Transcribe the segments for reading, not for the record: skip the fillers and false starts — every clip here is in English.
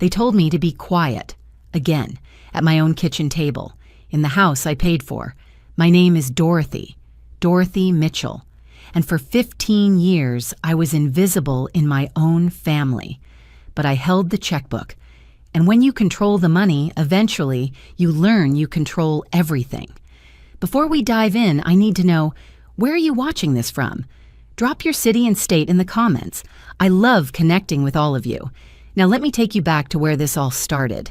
They told me to be quiet, again, at my own kitchen table, in the house I paid for. My name is Dorothy Mitchell. And for 15 years, I was invisible in my own family. But I held the checkbook. And when you control the money, eventually, you learn you control everything. Before we dive in, I need to know, where are you watching this from? Drop your city and state in the comments. I love connecting with all of you. Now let me take you back to where this all started.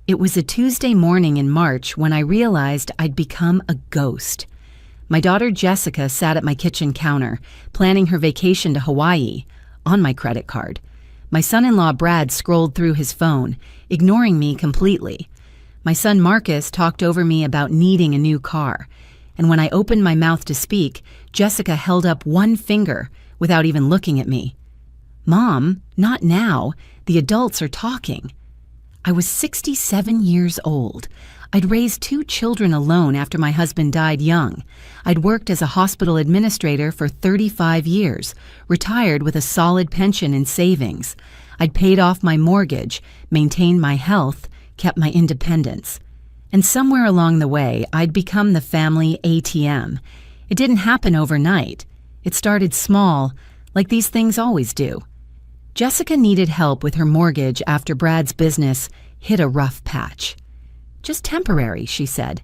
It was a Tuesday morning in March when I realized I'd become a ghost. My daughter Jessica sat at my kitchen counter, planning her vacation to Hawaii, on my credit card. My son-in-law Brad scrolled through his phone, ignoring me completely. My son Marcus talked over me about needing a new car. And when I opened my mouth to speak, Jessica held up one finger without even looking at me. "Mom, not now. The adults are talking." I was 67 years old. I'd raised 2 children alone after my husband died young. I'd worked as a hospital administrator for 35 years, retired with a solid pension and savings. I'd paid off my mortgage, maintained my health, kept my independence. And somewhere along the way, I'd become the family ATM. It didn't happen overnight. It started small, like these things always do. Jessica needed help with her mortgage after Brad's business hit a rough patch. "Just temporary," she said.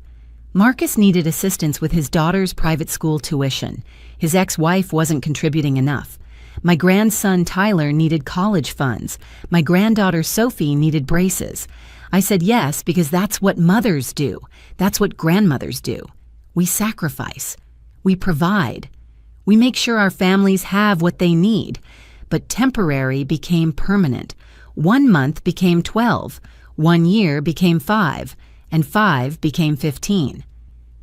Marcus needed assistance with his daughter's private school tuition. His ex-wife wasn't contributing enough. My grandson Tyler needed college funds. My granddaughter Sophie needed braces. I said yes because that's what mothers do. That's what grandmothers do. We sacrifice. We provide. We make sure our families have what they need. But temporary became permanent. 1 month became 12. 1 year became 5. And 5 became 15.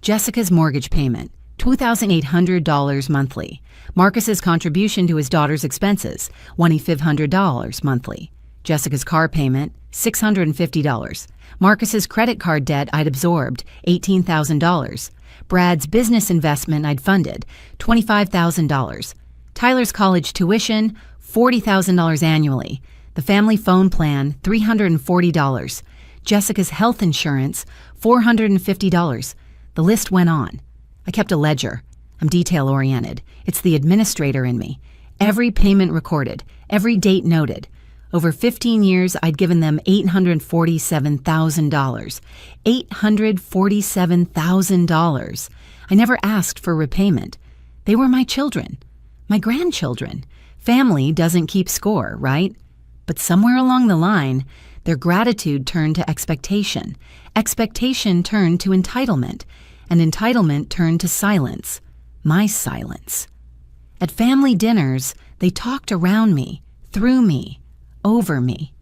Jessica's mortgage payment, $2,800 monthly. Marcus's contribution to his daughter's expenses, $2,500 monthly. Jessica's car payment, $650. Marcus's credit card debt I'd absorbed, $18,000. Brad's business investment I'd funded, $25,000. Tyler's college tuition, $40,000 annually. The family phone plan, $340. Jessica's health insurance, $450. The list went on. I kept a ledger. I'm detail-oriented. It's the administrator in me. Every payment recorded, every date noted. Over 15 years, I'd given them $847,000. $847,000. I never asked for repayment. They were my children, my grandchildren. Family doesn't keep score, right? But somewhere along the line, their gratitude turned to expectation. Expectation turned to entitlement. And entitlement turned to silence. My silence. At family dinners, they talked around me, through me, over me.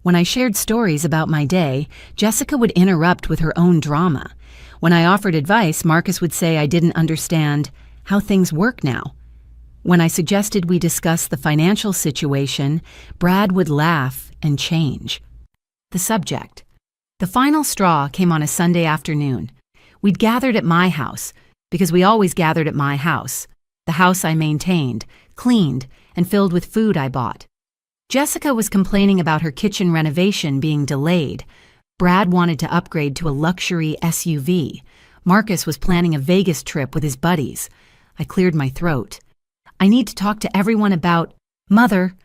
When I shared stories about my day, Jessica would interrupt with her own drama. When I offered advice, Marcus would say I didn't understand how things work now. When I suggested we discuss the financial situation, Brad would laugh and change the subject. The final straw came on a Sunday afternoon. We'd gathered at my house, because we always gathered at my house, the house I maintained, cleaned, and filled with food I bought. Jessica was complaining about her kitchen renovation being delayed. Brad wanted to upgrade to a luxury SUV. Marcus was planning a Vegas trip with his buddies. I cleared my throat. "I need to talk to everyone about..." "Mother."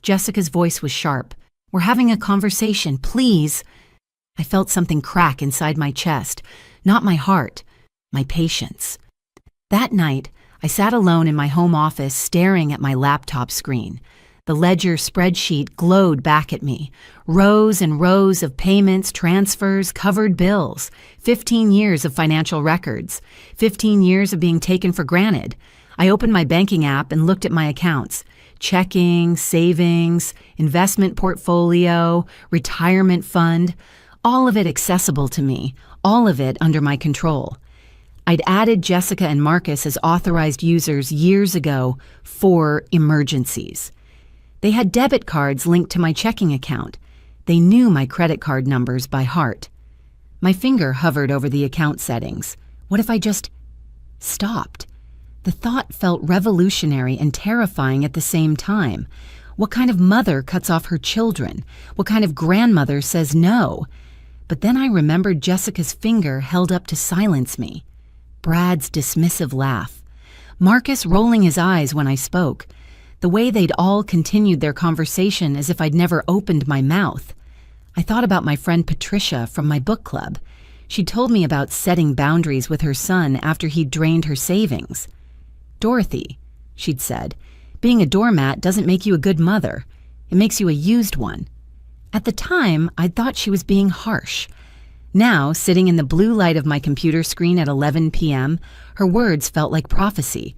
Jessica's voice was sharp. "We're having a conversation, please." I felt something crack inside my chest, not my heart, my patience. That night, I sat alone in my home office staring at my laptop screen. The ledger spreadsheet glowed back at me. Rows and rows of payments, transfers, covered bills. 15 years of financial records. 15 years of being taken for granted. I opened my banking app and looked at my accounts. Checking, savings, investment portfolio, retirement fund. All of it accessible to me. All of it under my control. I'd added Jessica and Marcus as authorized users years ago for emergencies. They had debit cards linked to my checking account. They knew my credit card numbers by heart. My finger hovered over the account settings. What if I just stopped? The thought felt revolutionary and terrifying at the same time. What kind of mother cuts off her children? What kind of grandmother says no? But then I remembered Jessica's finger held up to silence me. Brad's dismissive laugh. Marcus rolling his eyes when I spoke. The way they'd all continued their conversation as if I'd never opened my mouth. I thought about my friend Patricia from my book club. She'd told me about setting boundaries with her son after he'd drained her savings. "Dorothy," she'd said, "being a doormat doesn't make you a good mother. It makes you a used one." At the time, I'd thought she was being harsh. Now, sitting in the blue light of my computer screen at 11 p.m., her words felt like prophecy.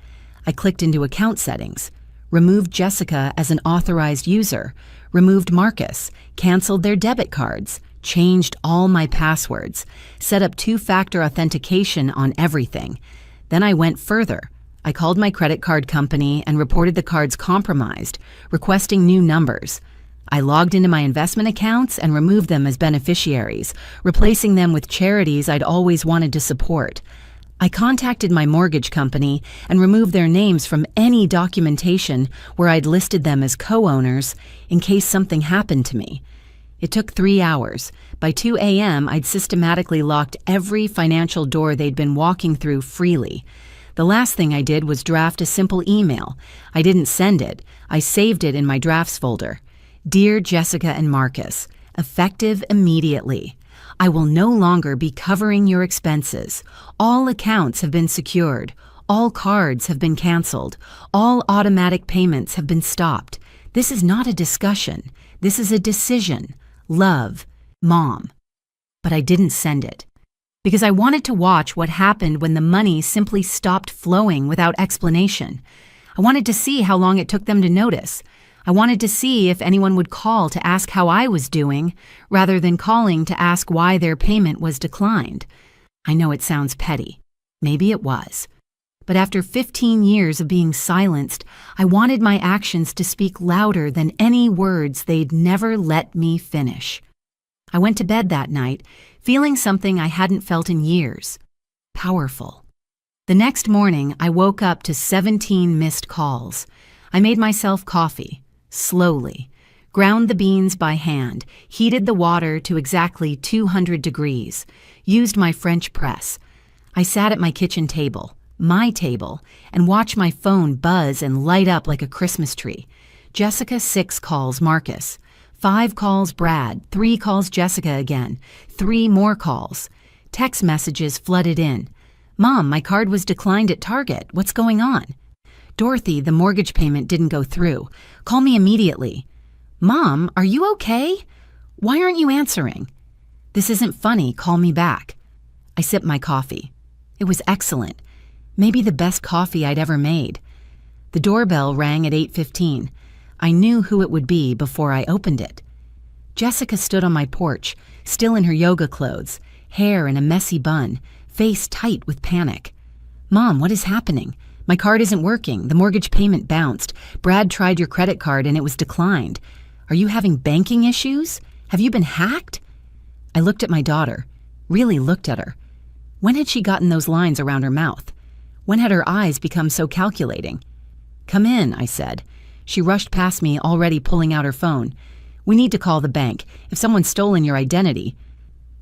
I clicked into account settings, removed Jessica as an authorized user, removed Marcus, canceled their debit cards, changed all my passwords, set up two-factor authentication on everything. Then I went further. I called my credit card company and reported the cards compromised, requesting new numbers. I logged into my investment accounts and removed them as beneficiaries, replacing them with charities I'd always wanted to support. I contacted my mortgage company and removed their names from any documentation where I'd listed them as co-owners in case something happened to me. It took 3 hours. By 2 a.m., I'd systematically locked every financial door they'd been walking through freely. The last thing I did was draft a simple email. I didn't send it. I saved it in my drafts folder. "Dear Jessica and Marcus, effective immediately. I will no longer be covering your expenses. All accounts have been secured. All cards have been canceled. All automatic payments have been stopped. This is not a discussion. This is a decision. Love, Mom." But I didn't send it, because I wanted to watch what happened when the money simply stopped flowing without explanation. I wanted to see how long it took them to notice. I wanted to see if anyone would call to ask how I was doing, rather than calling to ask why their payment was declined. I know it sounds petty. Maybe it was. But after 15 years of being silenced, I wanted my actions to speak louder than any words they'd never let me finish. I went to bed that night, feeling something I hadn't felt in years. Powerful. The next morning, I woke up to 17 missed calls. I made myself coffee. Slowly, ground the beans by hand, heated the water to exactly 200 degrees, used my French press. I sat at my kitchen table, my table, and watched my phone buzz and light up like a Christmas tree. Jessica 6 calls Marcus, 5 calls Brad, 3 calls Jessica again, 3 more calls. Text messages flooded in. "Mom, my card was declined at Target. What's going on?" "Dorothy, the mortgage payment didn't go through. Call me immediately." "Mom, are you okay? Why aren't you answering?" "This isn't funny. Call me back." I sipped my coffee. It was excellent. Maybe the best coffee I'd ever made. The doorbell rang at 8:15. I knew who it would be before I opened it. Jessica stood on my porch, still in her yoga clothes, hair in a messy bun, face tight with panic. "Mom, what is happening? My card isn't working. The mortgage payment bounced. Brad tried your credit card and it was declined. Are you having banking issues? Have you been hacked?" I looked at my daughter, really looked at her. When had she gotten those lines around her mouth? When had her eyes become so calculating? "Come in," I said. She rushed past me, already pulling out her phone. "We need to call the bank. If someone's stolen your identity."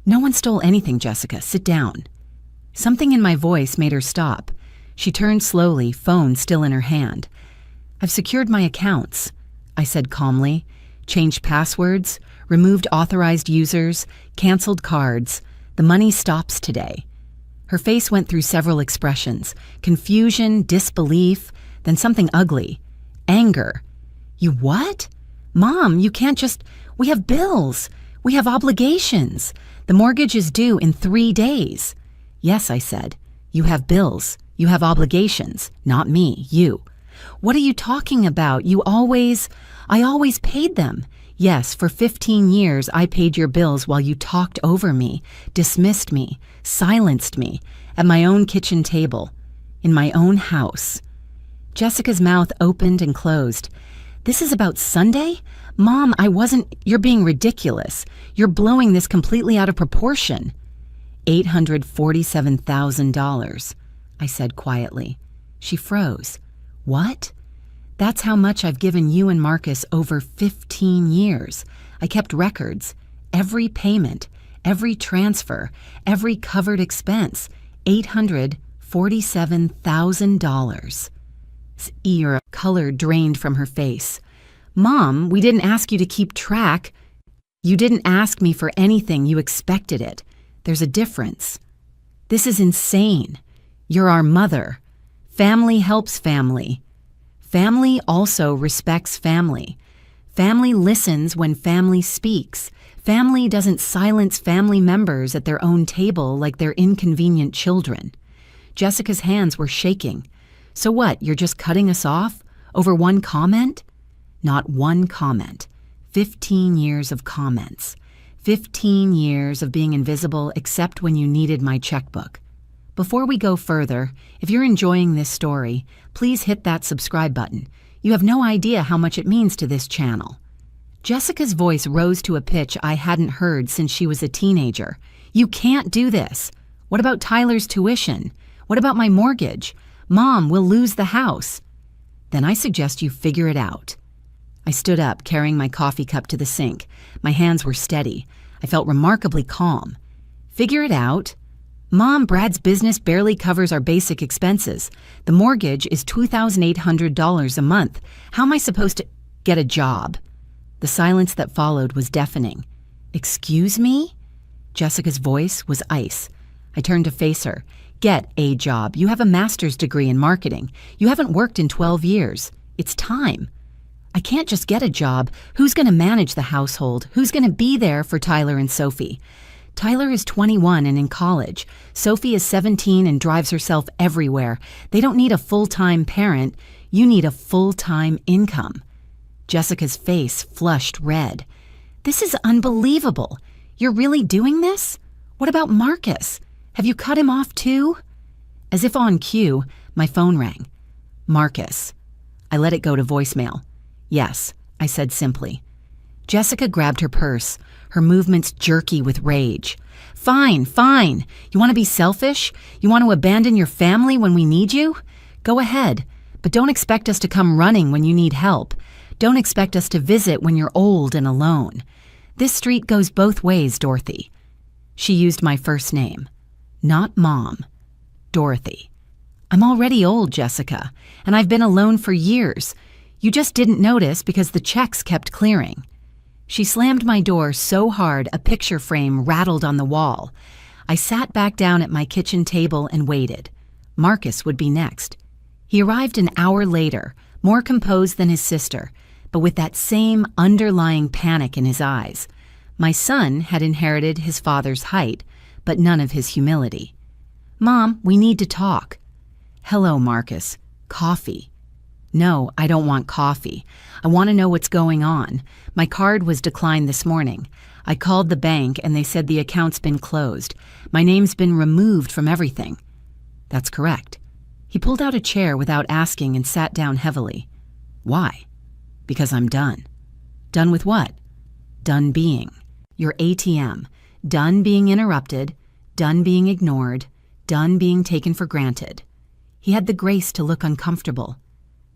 "No one stole anything, Jessica. Sit down." Something in my voice made her stop. She turned slowly, phone still in her hand. "I've secured my accounts," I said calmly. "Changed passwords, removed authorized users, canceled cards. The money stops today." Her face went through several expressions: confusion, disbelief, then something ugly. Anger. "You what? Mom, you can't just... We have bills. We have obligations. The mortgage is due in 3 days." "Yes," I said. "You have bills. You have obligations. Not me, you." "What are you talking about? I always paid them." "Yes, for 15 years I paid your bills while you talked over me, dismissed me, silenced me, at my own kitchen table, in my own house." Jessica's mouth opened and closed. "This is about Sunday? Mom, you're being ridiculous. You're blowing this completely out of proportion." $847,000. I said quietly. She froze. "What?" That's how much I've given you and Marcus over 15 years. I kept records. Every payment, every transfer, every covered expense. $847,000. Ear color drained from her face. Mom, we didn't ask you to keep track. You didn't ask me for anything. You expected it. There's a difference. This is insane. You're our mother. Family helps family. Family also respects family. Family listens when family speaks. Family doesn't silence family members at their own table like they're inconvenient children. Jessica's hands were shaking. So what, you're just cutting us off? Over one comment? Not one comment. 15 years of comments. 15 years of being invisible except when you needed my checkbook. Before we go further, if you're enjoying this story, please hit that subscribe button. You have no idea how much it means to this channel. Jessica's voice rose to a pitch I hadn't heard since she was a teenager. You can't do this. What about Tyler's tuition? What about my mortgage? Mom, we'll lose the house. Then I suggest you figure it out. I stood up, carrying my coffee cup to the sink. My hands were steady. I felt remarkably calm. Figure it out? Mom, Brad's business barely covers our basic expenses. The mortgage is $2,800 a month. How am I supposed to get a job? The silence that followed was deafening. Excuse me? Jessica's voice was ice. I turned to face her. Get a job. You have a master's degree in marketing. You haven't worked in 12 years. It's time. I can't just get a job. Who's going to manage the household? Who's going to be there for Tyler and Sophie? Tyler is 21 and in college. Sophie is 17 and drives herself everywhere. They don't need a full-time parent. You need a full-time income. Jessica's face flushed red. This is unbelievable. You're really doing this? What about Marcus? Have you cut him off too? As if on cue, my phone rang. Marcus. I let it go to voicemail. Yes, I said simply. Jessica grabbed her purse, her movements jerky with rage. Fine. You want to be selfish? You want to abandon your family when we need you? Go ahead, but don't expect us to come running when you need help. Don't expect us to visit when you're old and alone. This street goes both ways, Dorothy. She used my first name. Not Mom. Dorothy. I'm already old, Jessica, and I've been alone for years. You just didn't notice because the checks kept clearing. She slammed my door so hard a picture frame rattled on the wall. I sat back down at my kitchen table and waited. Marcus would be next. He arrived an hour later, more composed than his sister, but with that same underlying panic in his eyes. My son had inherited his father's height, but none of his humility. Mom, we need to talk. Hello, Marcus. Coffee. No, I don't want coffee. I want to know what's going on. My card was declined this morning. I called the bank and they said the account's been closed. My name's been removed from everything. That's correct. He pulled out a chair without asking and sat down heavily. Why? Because I'm done. Done with what? Done being. Your ATM. Done being interrupted. Done being ignored. Done being taken for granted. He had the grace to look uncomfortable.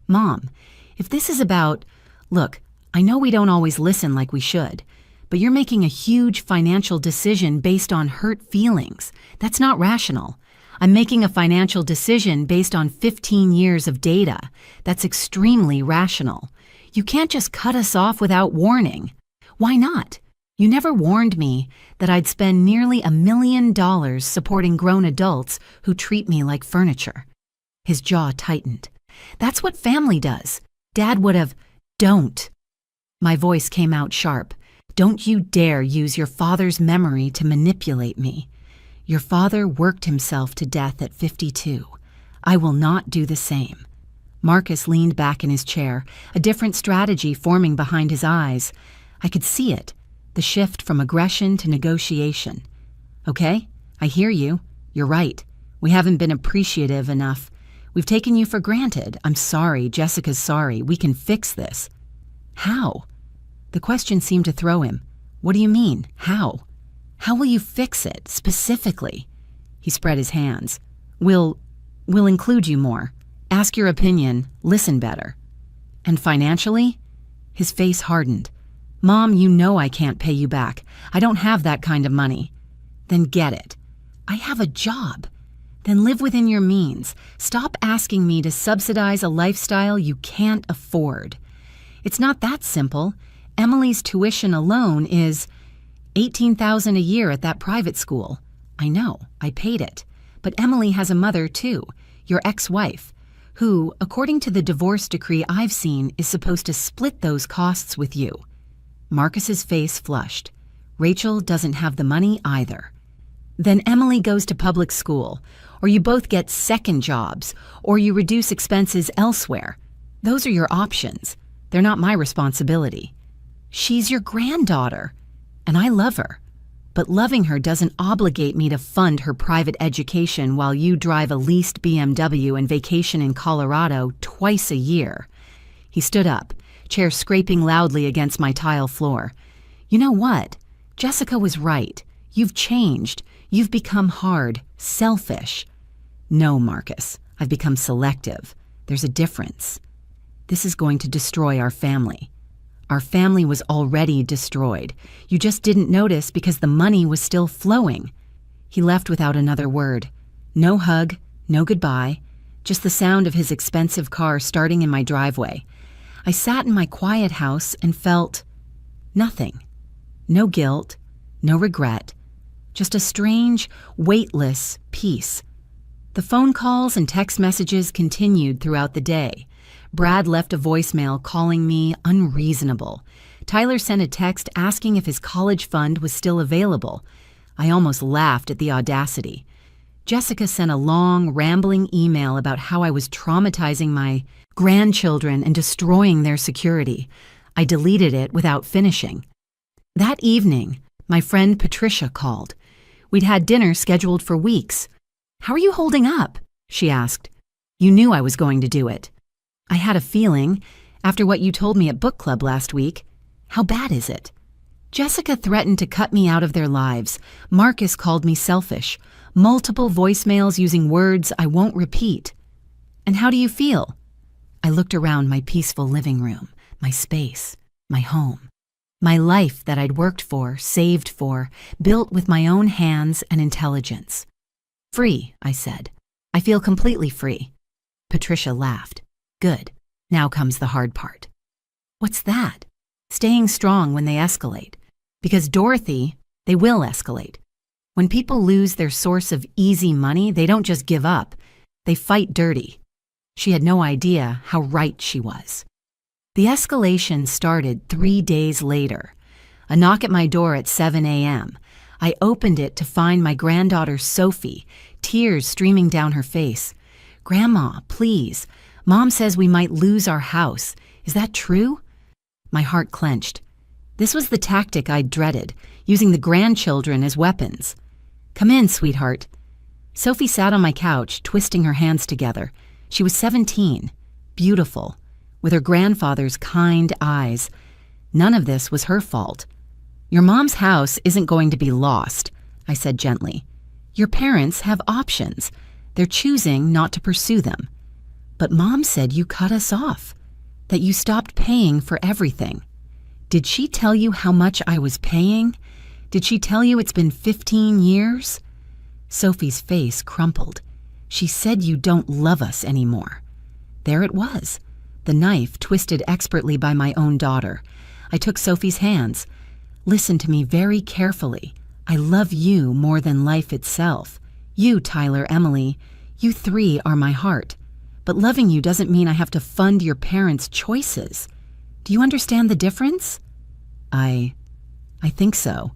Mom, if this is about, look, I know we don't always listen like we should, but you're making a huge financial decision based on hurt feelings. That's not rational. I'm making a financial decision based on 15 years of data. That's extremely rational. You can't just cut us off without warning. Why not? You never warned me that I'd spend nearly $1 million supporting grown adults who treat me like furniture. His jaw tightened. That's what family does. Dad would have, don't. My voice came out sharp. Don't you dare use your father's memory to manipulate me. Your father worked himself to death at 52. I will not do the same. Marcus leaned back in his chair, a different strategy forming behind his eyes. I could see it, the shift from aggression to negotiation. Okay, I hear you. You're right. We haven't been appreciative enough. We've taken you for granted. I'm sorry. Jessica's sorry. We can fix this. How? The question seemed to throw him. What do you mean? How? How will you fix it, specifically? He spread his hands. We'll include you more. Ask your opinion. Listen better. And financially? His face hardened. Mom, you know I can't pay you back. I don't have that kind of money. Then get it. I have a job. Then live within your means. Stop asking me to subsidize a lifestyle you can't afford. It's not that simple. Emily's tuition alone is $18,000 a year at that private school. I know, I paid it. But Emily has a mother too, your ex-wife, who, according to the divorce decree I've seen, is supposed to split those costs with you. Marcus's face flushed. Rachel doesn't have the money either. Then Emily goes to public school, or you both get second jobs, or you reduce expenses elsewhere. Those are your options. They're not my responsibility. She's your granddaughter, and I love her. But loving her doesn't obligate me to fund her private education while you drive a leased BMW and vacation in Colorado twice a year. He stood up, chair scraping loudly against my tile floor. You know what? Jessica was right. You've changed. You've become hard, selfish. No, Marcus, I've become selective. There's a difference. This is going to destroy our family. Our family was already destroyed. You just didn't notice because the money was still flowing. He left without another word. No hug, no goodbye, just the sound of his expensive car starting in my driveway. I sat in my quiet house and felt nothing. No guilt, no regret, just a strange, weightless peace. The phone calls and text messages continued throughout the day. Brad left a voicemail calling me unreasonable. Tyler sent a text asking if his college fund was still available. I almost laughed at the audacity. Jessica sent a long, rambling email about how I was traumatizing my grandchildren and destroying their security. I deleted it without finishing. That evening, my friend Patricia called. We'd had dinner scheduled for weeks. "How are you holding up?" she asked. "You knew I was going to do it." "I had a feeling, after what you told me at book club last week." "How bad is it?" Jessica threatened to cut me out of their lives. Marcus called me selfish. Multiple voicemails using words I won't repeat. "And how do you feel?" I looked around my peaceful living room, my space, my home, my life that I'd worked for, saved for, built with my own hands and intelligence. "Free," I said. "I feel completely free." Patricia laughed. "Good. Now comes the hard part." "What's that?" "Staying strong when they escalate. Because Dorothy, they will escalate. When people lose their source of easy money, they don't just give up. They fight dirty." She had no idea how right she was. The escalation started 3 days later. A knock at my door at 7 a.m. I opened it to find my granddaughter Sophie, tears streaming down her face. "Grandma, please. Mom says we might lose our house. Is that true?" My heart clenched. This was the tactic I'd dreaded, using the grandchildren as weapons. "Come in, sweetheart." Sophie sat on my couch, twisting her hands together. She was 17, beautiful, with her grandfather's kind eyes. None of this was her fault. "Your mom's house isn't going to be lost," I said gently. "Your parents have options. They're choosing not to pursue them. But Mom said you cut us off, that you stopped paying for everything. Did she tell you how much I was paying? Did she tell you it's been 15 years? Sophie's face crumpled. "She said you don't love us anymore." There it was, the knife twisted expertly by my own daughter. I took Sophie's hands. "Listen to me very carefully. I love you more than life itself. You, Tyler, Emily, you three are my heart. But loving you doesn't mean I have to fund your parents' choices. Do you understand the difference?" I think so.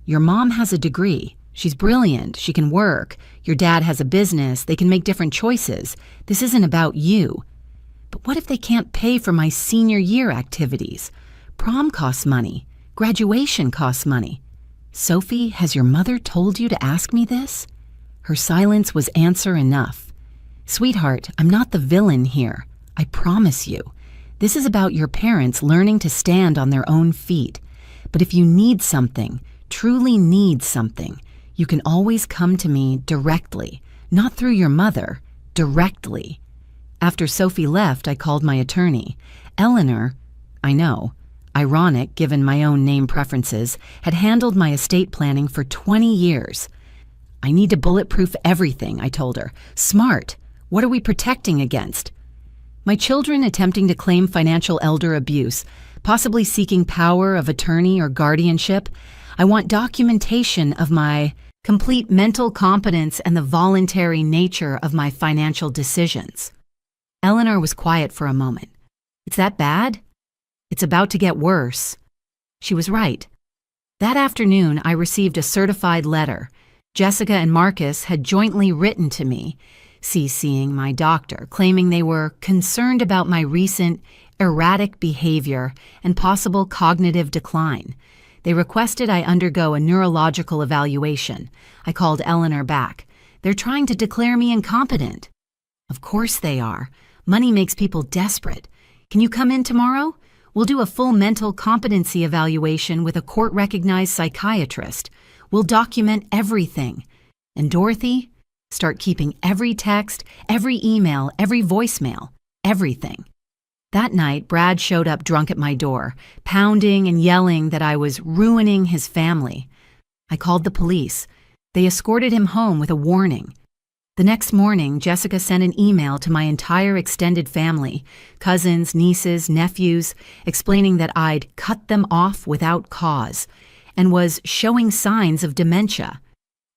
Your mom has a degree. She's brilliant. She can work. Your dad has a business. They can make different choices. This isn't about you. But what if they can't pay for my senior year activities? Prom costs money. Graduation costs money. Sophie, has your mother told you to ask me this? Her silence was answer enough. "Sweetheart, I'm not the villain here. I promise you. This is about your parents learning to stand on their own feet. But if you need something, truly need something, you can always come to me directly, not through your mother, directly." After Sophie left, I called my attorney. Eleanor, I know, ironic given my own name preferences, had handled my estate planning for 20 years. I need to bulletproof everything, I told her. Smart. What are we protecting against? My children attempting to claim financial elder abuse, possibly seeking power of attorney or guardianship. I want documentation of my complete mental competence and the voluntary nature of my financial decisions. Eleanor was quiet for a moment. It's that bad? It's about to get worse. She was right. That afternoon, I received a certified letter. Jessica and Marcus had jointly written to me, CCing my doctor, claiming they were concerned about my recent erratic behavior and possible cognitive decline. They requested I undergo a neurological evaluation. I called Eleanor back. They're trying to declare me incompetent. Of course they are. Money makes people desperate. Can you come in tomorrow? We'll do a full mental competency evaluation with a court-recognized psychiatrist. We'll document everything. And Dorothy, start keeping every text, every email, every voicemail, everything. That night, Brad showed up drunk at my door, pounding and yelling that I was ruining his family. I called the police. They escorted him home with a warning. The next morning, Jessica sent an email to my entire extended family, cousins, nieces, nephews, explaining that I'd cut them off without cause and was showing signs of dementia.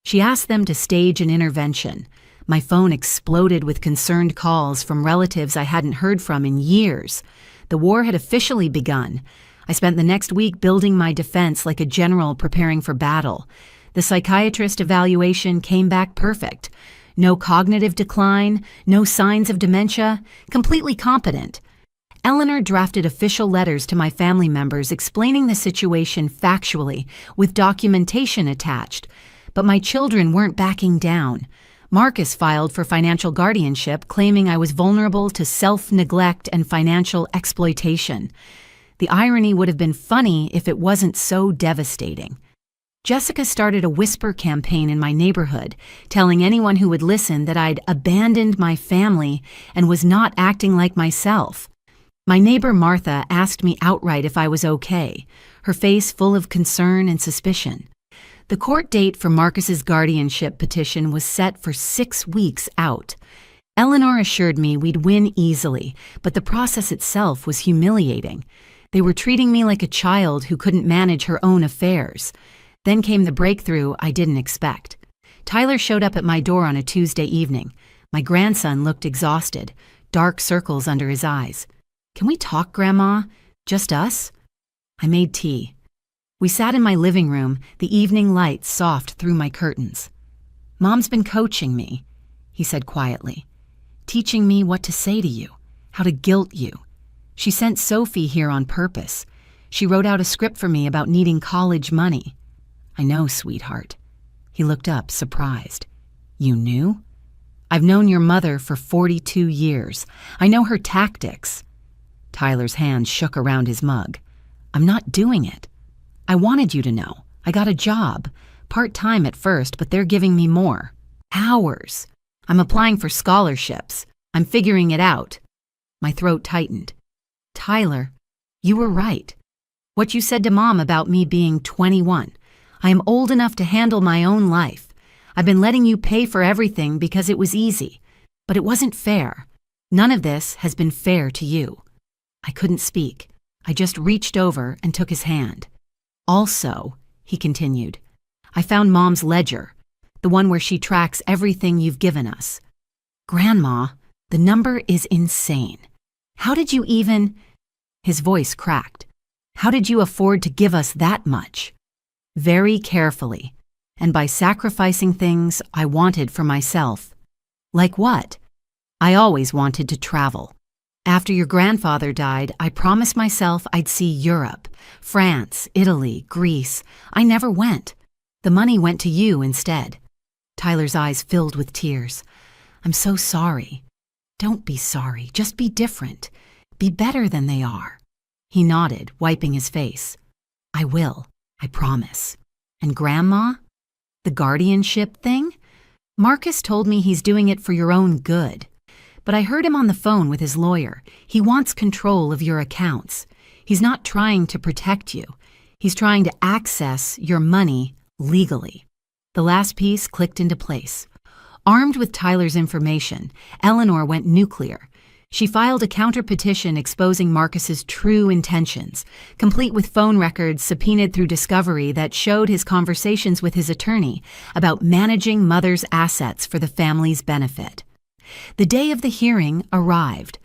She asked them to stage an intervention. My phone exploded with concerned calls from relatives I hadn't heard from in years. The war had officially begun. I spent the next week building my defense like a general preparing for battle. The psychiatrist evaluation came back perfect. No cognitive decline, no signs of dementia, completely competent. Eleanor drafted official letters to my family members explaining the situation factually, with documentation attached. But my children weren't backing down. Marcus filed for financial guardianship, claiming I was vulnerable to self-neglect and financial exploitation. The irony would have been funny if it wasn't so devastating. Jessica started a whisper campaign in my neighborhood, telling anyone who would listen that I'd abandoned my family and was not acting like myself. My neighbor Martha asked me outright if I was okay, her face full of concern and suspicion. The court date for Marcus's guardianship petition was set for 6 weeks out. Eleanor assured me we'd win easily, but the process itself was humiliating. They were treating me like a child who couldn't manage her own affairs. Then came the breakthrough I didn't expect. Tyler showed up at my door on a Tuesday evening. My grandson looked exhausted, dark circles under his eyes. "Can we talk, Grandma? Just us?" I made tea. We sat in my living room, the evening light soft through my curtains. "Mom's been coaching me," he said quietly, "teaching me what to say to you, how to guilt you. She sent Sophie here on purpose. She wrote out a script for me about needing college money." "I know, sweetheart." He looked up, surprised. "You knew?" "I've known your mother for 42 years. I know her tactics." Tyler's hands shook around his mug. "I'm not doing it. I wanted you to know. I got a job. Part-time at first, but they're giving me more. Hours. I'm applying for scholarships. I'm figuring it out." My throat tightened. "Tyler, you were right. What you said to Mom about me being 21. I am old enough to handle my own life. I've been letting you pay for everything because it was easy. But it wasn't fair. None of this has been fair to you." I couldn't speak. I just reached over and took his hand. "Also," he continued, "I found Mom's ledger, the one where she tracks everything you've given us. Grandma, the number is insane. How did you even—" His voice cracked. "How did you afford to give us that much?" "Very carefully, and by sacrificing things I wanted for myself." "Like what?" "I always wanted to travel. After your grandfather died, I promised myself I'd see Europe, France, Italy, Greece. I never went. The money went to you instead." Tyler's eyes filled with tears. "I'm so sorry." "Don't be sorry. Just be different. Be better than they are." He nodded, wiping his face. "I will. I promise. And Grandma? The guardianship thing? Marcus told me he's doing it for your own good. But I heard him on the phone with his lawyer. He wants control of your accounts. He's not trying to protect you. He's trying to access your money legally." The last piece clicked into place. Armed with Tyler's information, Eleanor went nuclear. She filed a counter-petition exposing Marcus's true intentions, complete with phone records subpoenaed through discovery that showed his conversations with his attorney about managing Mother's assets for the family's benefit. The day of the hearing arrived.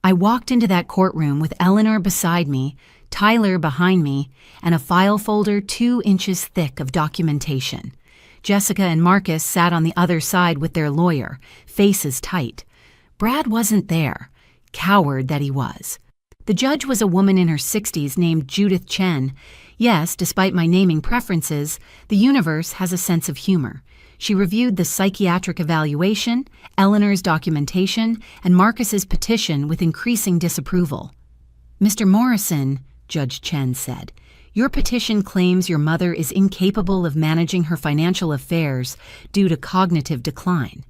I walked into that courtroom with Eleanor beside me, Tyler behind me, and a file folder 2 inches thick of documentation. Jessica and Marcus sat on the other side with their lawyer, faces tight. Brad wasn't there, coward that he was. The judge was a woman in her 60s named Judith Chen. Yes, despite my naming preferences, the universe has a sense of humor. She reviewed the psychiatric evaluation, Eleanor's documentation, and Marcus's petition with increasing disapproval. "Mr. Morrison," Judge Chen said, "your petition claims your mother is incapable of managing her financial affairs due to cognitive decline.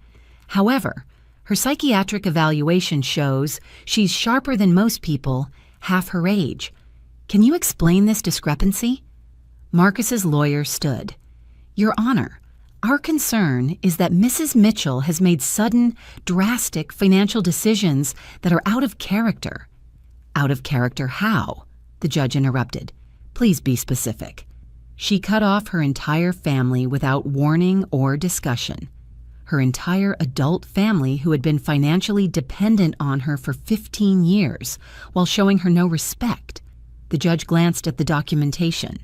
However, her psychiatric evaluation shows she's sharper than most people, half her age. Can you explain this discrepancy?" Marcus's lawyer stood. "Your Honor, our concern is that Mrs. Mitchell has made sudden, drastic financial decisions that are out of character." "Out of character how?" the judge interrupted. "Please be specific." "She cut off her entire family without warning or discussion. Her entire adult family who had been financially dependent on her for 15 years, while showing her no respect." The judge glanced at the documentation.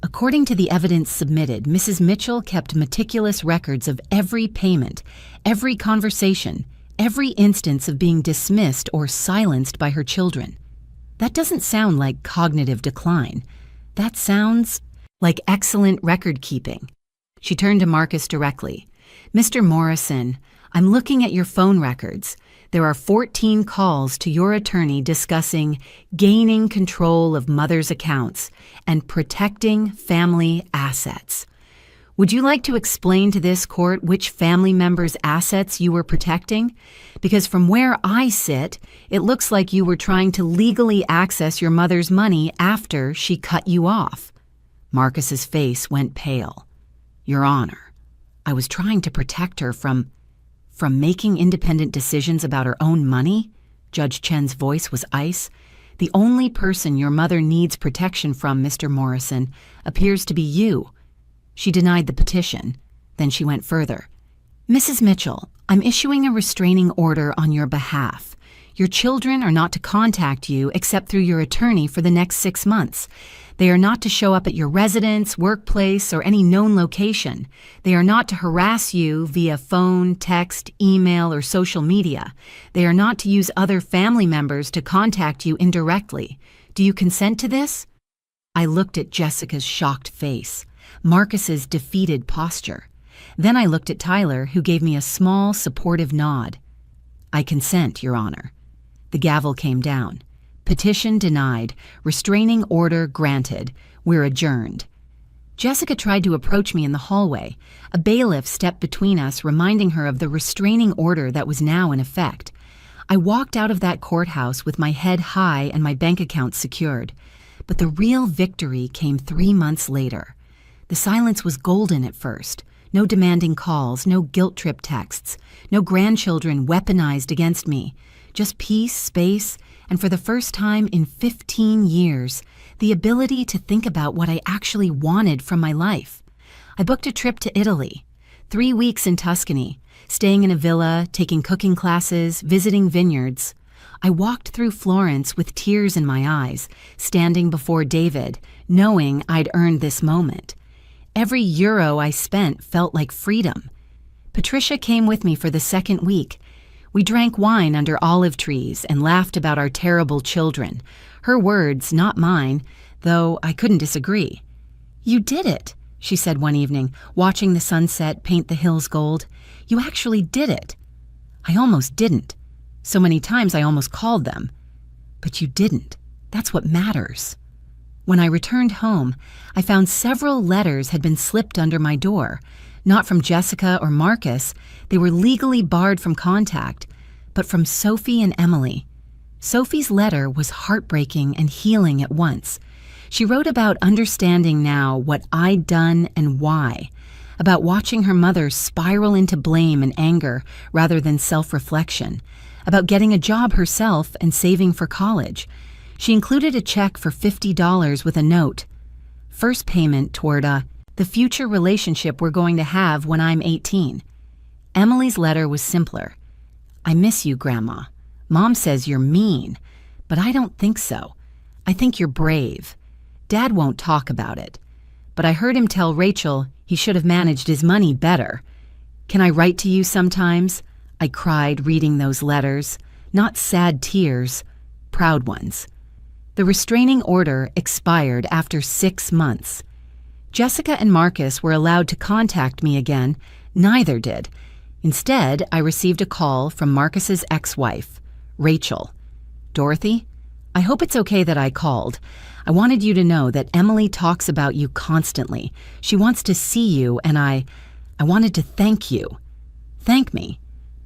"According to the evidence submitted, Mrs. Mitchell kept meticulous records of every payment, every conversation, every instance of being dismissed or silenced by her children. That doesn't sound like cognitive decline. That sounds like excellent record keeping." She turned to Marcus directly. "Mr. Morrison, I'm looking at your phone records. There are 14 calls to your attorney discussing gaining control of Mother's accounts and protecting family assets. Would you like to explain to this court which family member's assets you were protecting? Because from where I sit, it looks like you were trying to legally access your mother's money after she cut you off." Marcus's face went pale. "Your Honor, I was trying to protect her from making independent decisions about her own money?" Judge Chen's voice was ice. "The only person your mother needs protection from, Mr. Morrison, appears to be you." She denied the petition. Then she went further. "Mrs. Mitchell, I'm issuing a restraining order on your behalf. Your children are not to contact you except through your attorney for the next 6 months. They are not to show up at your residence, workplace, or any known location. They are not to harass you via phone, text, email, or social media. They are not to use other family members to contact you indirectly. Do you consent to this?" I looked at Jessica's shocked face, Marcus's defeated posture. Then I looked at Tyler, who gave me a small, supportive nod. "I consent, Your Honor." The gavel came down. Petition denied. Restraining order granted. We're adjourned. Jessica tried to approach me in the hallway. A bailiff stepped between us, reminding her of the restraining order that was now in effect. I walked out of that courthouse with my head high and my bank account secured. But the real victory came 3 months later. The silence was golden at first. No demanding calls, no guilt trip texts, no grandchildren weaponized against me. Just peace, space, and for the first time in 15 years, the ability to think about what I actually wanted from my life. I booked a trip to Italy, 3 weeks in Tuscany, staying in a villa, taking cooking classes, visiting vineyards. I walked through Florence with tears in my eyes, standing before David, knowing I'd earned this moment. Every euro I spent felt like freedom. Patricia came with me for the second week. We drank wine under olive trees and laughed about our terrible children. Her words, not mine, though I couldn't disagree. "You did it," she said one evening, watching the sunset paint the hills gold. "You actually did it." "I almost didn't. So many times I almost called them. But you didn't. That's what matters." When I returned home, I found several letters had been slipped under my door. Not from Jessica or Marcus. They were legally barred from contact. but from Sophie and Emily. Sophie's letter was heartbreaking and healing at once. She wrote about understanding now what I'd done and why, about watching her mother spiral into blame and anger rather than self-reflection, about getting a job herself and saving for college. She included a check for $50 with a note. First payment toward the future relationship we're going to have when I'm 18. Emily's letter was simpler. I miss you, Grandma. Mom says you're mean, but I don't think so. I think you're brave. Dad won't talk about it, but I heard him tell Rachel he should have managed his money better. Can I write to you sometimes? I cried reading those letters, not sad tears, proud ones. The restraining order expired after 6 months. Jessica and Marcus were allowed to contact me again. Neither did. Instead, I received a call from Marcus's ex-wife, Rachel. Dorothy, I hope it's okay that I called. I wanted you to know that Emily talks about you constantly. She wants to see you, and I wanted to thank you. Thank me.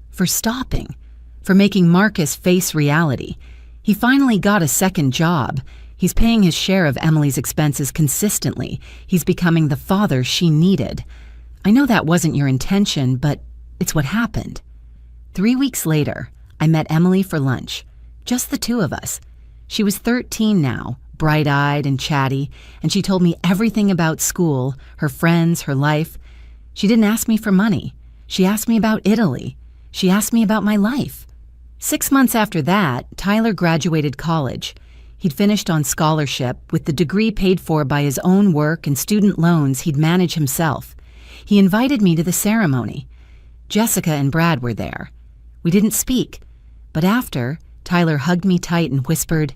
For stopping. For making Marcus face reality. He finally got a second job. He's paying his share of Emily's expenses consistently. He's becoming the father she needed. I know that wasn't your intention, but it's what happened. 3 weeks later, I met Emily for lunch. Just the two of us. She was 13 now, bright-eyed and chatty, and she told me everything about school, her friends, her life. She didn't ask me for money. She asked me about Italy. She asked me about my life. 6 months after that, Tyler graduated college. He'd finished on scholarship, with the degree paid for by his own work and student loans he'd manage himself. He invited me to the ceremony. Jessica and Brad were there. We didn't speak, but after, Tyler hugged me tight and whispered,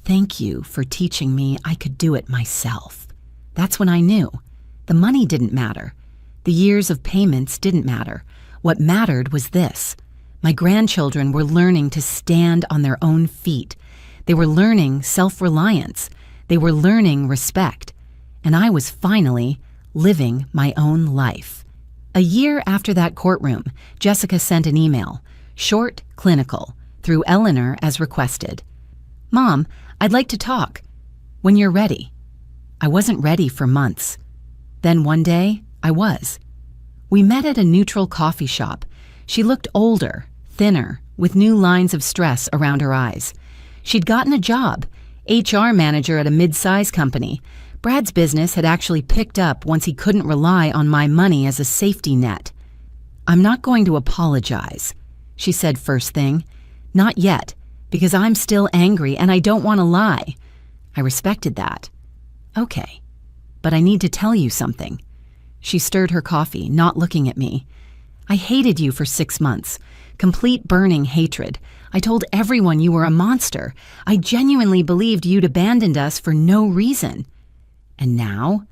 "Thank you for teaching me I could do it myself." That's when I knew. The money didn't matter. The years of payments didn't matter. What mattered was this. My grandchildren were learning to stand on their own feet. They were learning self-reliance. They were learning respect. And I was finally living my own life. A year after that courtroom, Jessica sent an email, short, clinical, through Eleanor as requested. "Mom, I'd like to talk. When you're ready." I wasn't ready for months. Then one day, I was. We met at a neutral coffee shop. She looked older, thinner, with new lines of stress around her eyes. She'd gotten a job, HR manager at a mid-size company. Brad's business had actually picked up once he couldn't rely on my money as a safety net. "I'm not going to apologize," she said first thing. "Not yet, because I'm still angry and I don't want to lie." I respected that. "Okay, but I need to tell you something." She stirred her coffee, not looking at me. "I hated you for 6 months. Complete burning hatred. I told everyone you were a monster. I genuinely believed you'd abandoned us for no reason. And now?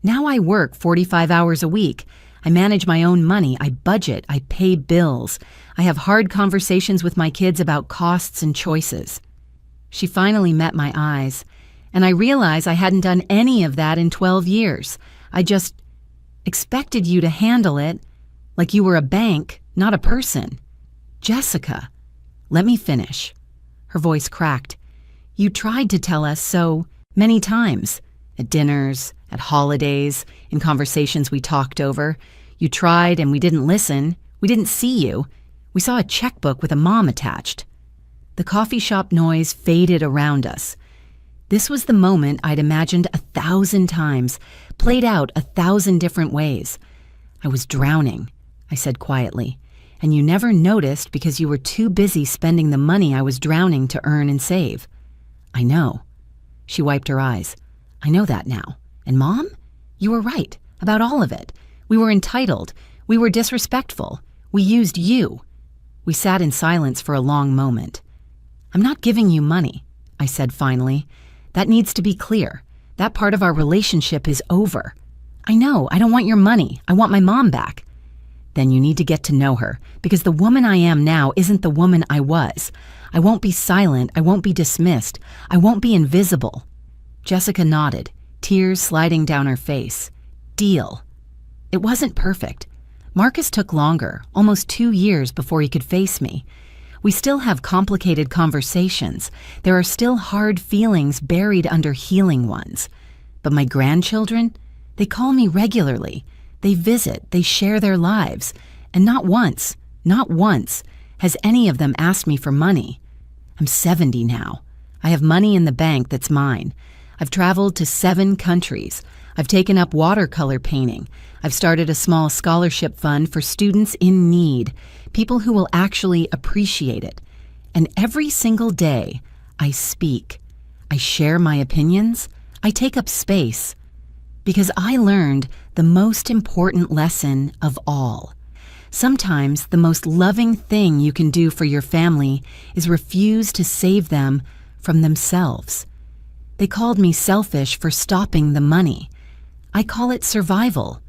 Now I work 45 hours a week. I manage my own money. I budget. I pay bills. I have hard conversations with my kids about costs and choices." She finally met my eyes, and I realized I hadn't done any of that in 12 years. I just expected you to handle it like you were a bank, not a person. "Jessica, let me finish." Her voice cracked. "You tried to tell us so many times. At dinners, at holidays, in conversations we talked over. You tried and we didn't listen. We didn't see you. We saw a checkbook with a mom attached." The coffee shop noise faded around us. This was the moment I'd imagined 1,000 times, played out 1,000 different ways. "I was drowning," I said quietly, "and you never noticed because you were too busy spending the money I was drowning to earn and save." "I know." She wiped her eyes. "I know that now. And Mom, you were right about all of it. We were entitled. We were disrespectful. We used you." We sat in silence for a long moment. "I'm not giving you money," I said finally. "That needs to be clear. That part of our relationship is over. I know, I don't want your money. I want my mom back." "Then you need to get to know her, because the woman I am now isn't the woman I was. I won't be silent. I won't be dismissed. I won't be invisible." Jessica nodded, tears sliding down her face. "Deal." It wasn't perfect. Marcus took longer, almost 2 years before he could face me. We still have complicated conversations. There are still hard feelings buried under healing ones. But my grandchildren, they call me regularly. They visit, they share their lives. And not once has any of them asked me for money. I'm 70 now. I have money in the bank that's mine. I've traveled to 7 countries. I've taken up watercolor painting. I've started a small scholarship fund for students in need, people who will actually appreciate it. And every single day, I speak. I share my opinions. I take up space. Because I learned the most important lesson of all. Sometimes the most loving thing you can do for your family is refuse to save them from themselves. They called me selfish for stopping the money. I call it survival.